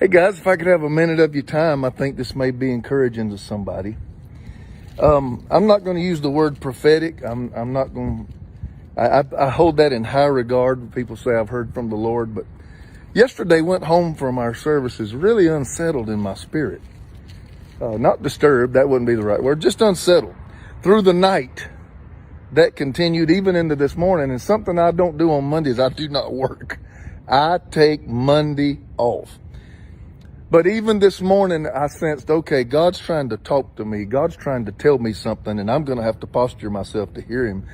Hey guys, if I could have a minute of your time, I think this may be encouraging to somebody. I'm not going to use the word prophetic. I'm not going to, I hold that in high regard. People say I've heard from the Lord, but yesterday went home from our services really unsettled in my spirit. Not disturbed, that wouldn't be the right word, just unsettled. Through the night, that continued even into this morning, and something I don't do on Mondays, I do not work. I take Monday off. But even this morning, I sensed, okay, God's trying to talk to me. God's trying to tell me something, and I'm going to have to posture myself to hear him.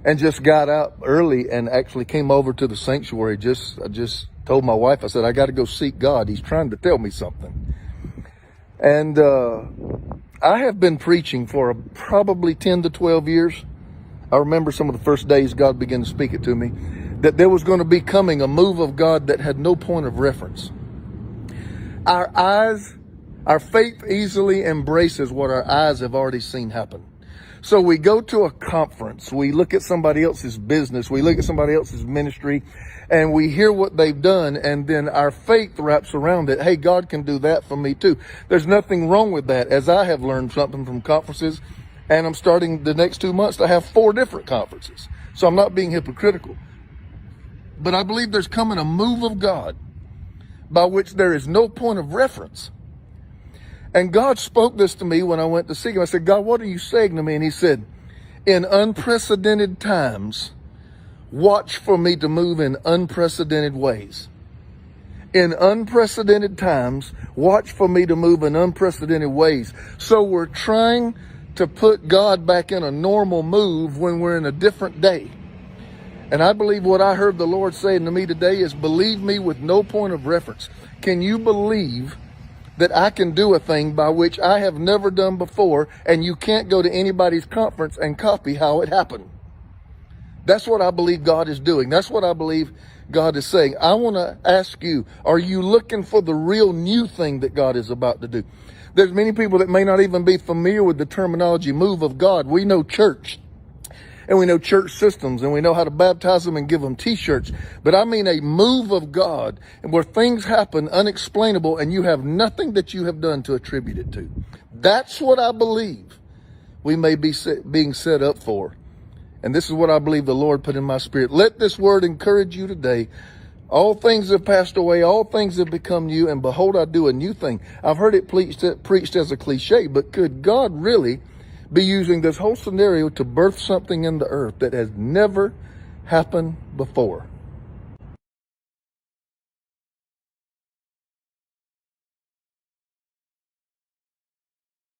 And just got out early and actually came over to the sanctuary. I just told my wife, I said, I got to go seek God. He's trying to tell me something. And I have been preaching for probably 10 to 12 years. I remember some of the first days God began to speak it to me, that there was going to be coming a move of God that had no point of reference. Our faith easily embraces what our eyes have already seen happen. So we go to a conference, we look at somebody else's business, we look at somebody else's ministry, and we hear what they've done, and then our faith wraps around it. Hey, God can do that for me too. There's nothing wrong with that, as I have learned something from conferences, and I'm starting the next 2 months to have 4 different conferences. So I'm not being hypocritical. But I believe there's coming a move of God by which there is no point of reference. And God spoke this to me when I went to seek him. I said, God, what are you saying to me? And he said, in unprecedented times, watch for me to move in unprecedented ways. In unprecedented times, watch for me to move in unprecedented ways. So we're trying to put God back in a normal move when we're in a different day. And I believe what I heard the Lord saying to me today is, believe me with no point of reference. Can you believe that I can do a thing by which I have never done before, and you can't go to anybody's conference and copy how it happened? That's what I believe God is doing. That's what I believe God is saying. I want to ask you, are you looking for the real new thing that God is about to do? There's many people that may not even be familiar with the terminology move of God. We know church. And we know church systems, and we know how to baptize them and give them t-shirts. But I mean a move of God where things happen unexplainable and you have nothing that you have done to attribute it to. That's what I believe we may be being set up for. And this is what I believe the Lord put in my spirit. Let this word encourage you today. All things have passed away. All things have become new. And behold, I do a new thing. I've heard it preached as a cliche, but could God really be using this whole scenario to birth something in the earth that has never happened before?